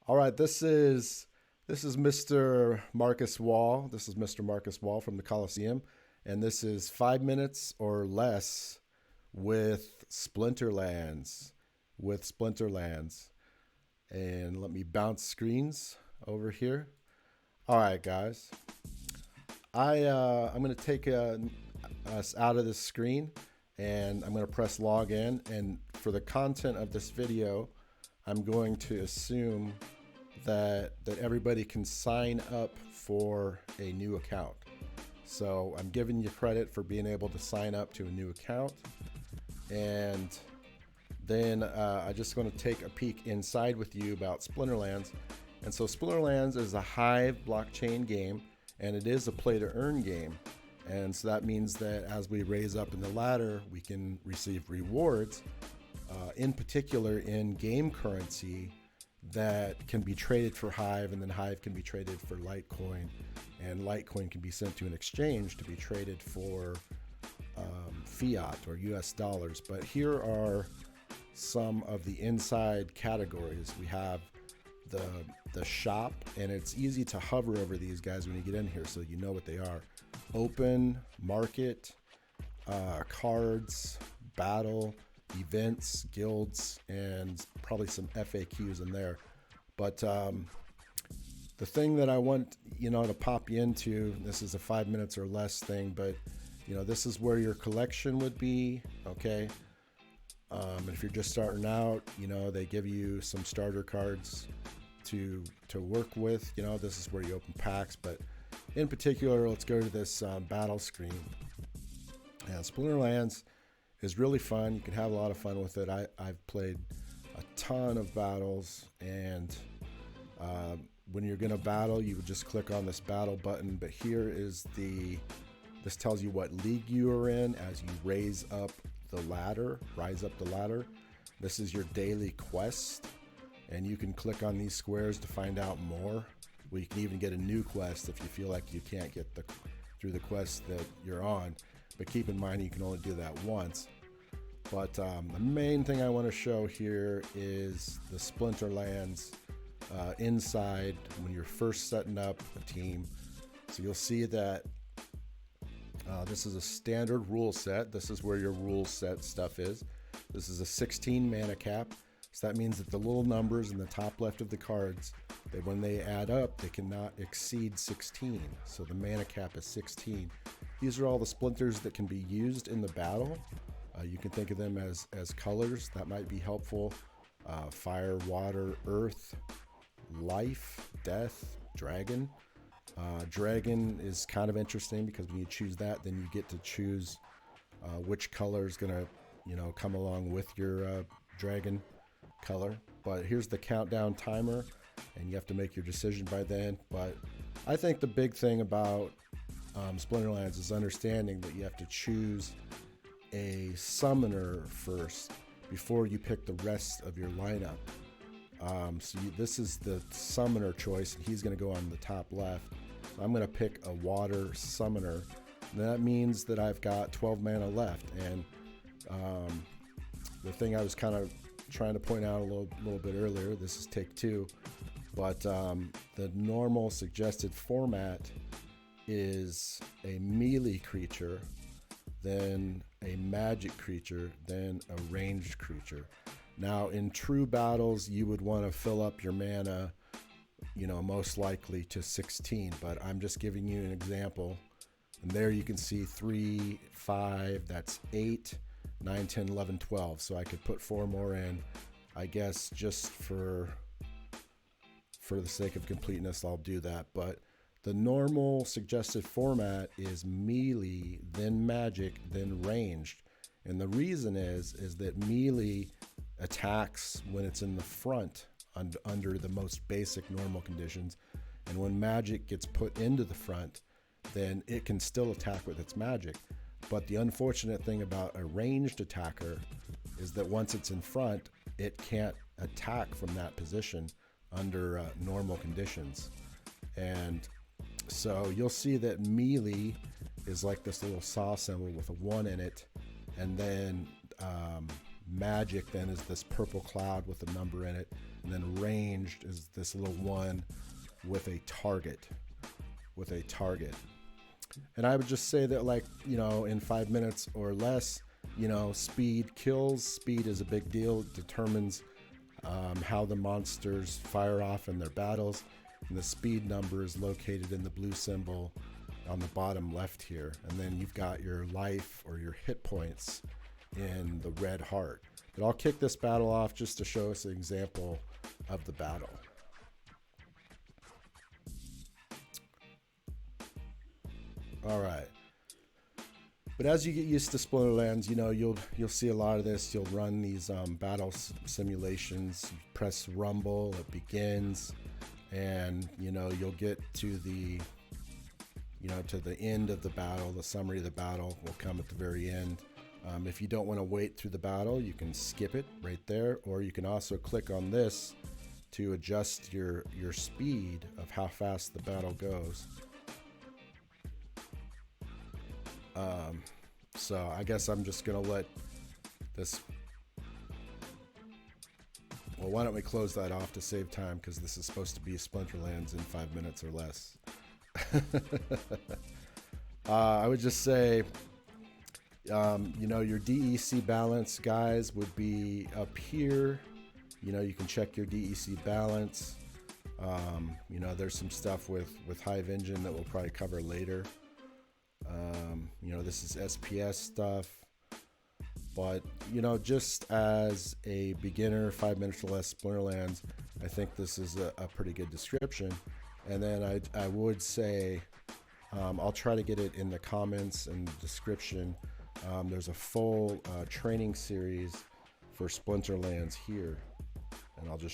All right, this is Mr. Marcus Wall. This is Mr. Marcus Wall from the Coliseum, and this is 5 minutes or less with Splinterlands. With Splinterlands, and let me bounce screens over here. All right, guys. I'm gonna take us out of this screen, and I'm gonna press log in. And for the content of this video, I'm going to assume that everybody can sign up for a new account. So I'm giving you credit for being able to sign up to a new account, and then I just want to take a peek inside with you about Splinterlands. And so Splinterlands is a Hive blockchain game, and it is a play to earn game. And so that means that as we raise up in the ladder, we can receive rewards, in particular in game currency that can be traded for Hive, and then Hive can be traded for Litecoin, and Litecoin can be sent to an exchange to be traded for fiat or US dollars. But here are some of the inside categories. We have the shop, and it's easy to hover over these guys when you get in here so you know what they are. Open, market, cards, battle, events, guilds, and probably some FAQs in there. But the thing that I want to pop you into, this is a 5 minutes or less thing, but this is where your collection would be. Okay. And if you're just starting out, they give you some starter cards to work with. This is where you open packs, but in particular, let's go to this battle screen. And Splinterlands is really fun. You can have a lot of fun with it. I've played a ton of battles, and when you're going to battle, you would just click on this battle button. But here is this tells you what league you are in as you rise up the ladder. This is your daily quest, and you can click on these squares to find out more. Well, you can even get a new quest if you feel like you can't get through the quest that you're on. But keep in mind, you can only do that once. But the main thing I want to show here is the Splinterlands inside when you're first setting up a team. So you'll see that this is a standard rule set. This is where your rule set stuff is. This is a 16 mana cap. So that means that the little numbers in the top left of the cards, that when they add up, they cannot exceed 16. So the mana cap is 16. These are all the splinters that can be used in the battle. You can think of them as colors. That might be helpful. Fire, water, earth, life, death, dragon. Dragon is kind of interesting because when you choose that, then you get to choose which color is going to come along with your dragon color. But here's the countdown timer, and you have to make your decision by then. But I think the big thing about Splinterlands is understanding that you have to choose a summoner first before you pick the rest of your lineup. This is the summoner choice, and he's going to go on the top left. So I'm going to pick a water summoner. And that means that I've got 12 mana left. And the thing I was kind of trying to point out a little bit earlier, this is take two, but the normal suggested format is a melee creature, then a magic creature, then a ranged creature. Now, in true battles, you would want to fill up your mana, most likely to 16, but I'm just giving you an example. And there you can see 3, 5, that's 8, 9, 10, 11, 12. So I could put 4 more in. I guess just for the sake of completeness, I'll do that. But the normal suggested format is melee, then magic, then ranged. And the reason is that melee attacks when it's in the front under the most basic normal conditions. And when magic gets put into the front, then it can still attack with its magic. But the unfortunate thing about a ranged attacker is that once it's in front, it can't attack from that position under normal conditions. And so you'll see that melee is like this little saw symbol with a 1 in it, and then magic then is this purple cloud with a number in it. And then ranged is this little one with a target. And I would just say that, like, you know, in 5 minutes or less, you know, speed kills. Speed is a big deal. It determines how the monsters fire off in their battles. And the speed number is located in the blue symbol on the bottom left here. And then you've got your life or your hit points in the red heart. But I'll kick this battle off just to show us an example of the battle. All right. But as you get used to Splinterlands, you know, you'll see a lot of this. You'll run these battle simulations. You press rumble, it begins, and you know, you'll get to the, you know, to the end of the battle. The summary of the battle will come at the very end. If you don't want to wait through the battle, you can skip it right there, or you can also click on this to adjust your speed of how fast the battle goes. So I guess I'm just gonna let this, well, why don't we close that off to save time, because this is supposed to be Splinterlands in 5 minutes or less. I would just say, you know, your DEC balance, guys, would be up here. You know, you can check your DEC balance. You know, there's some stuff with Hive Engine that we'll probably cover later. You know, this is SPS stuff, but you know, just as a beginner, 5 minutes or less Splinterlands, I think this is a pretty good description. And then I would say, I'll try to get it in the comments and description. There's a full training series for Splinterlands here, and I'll just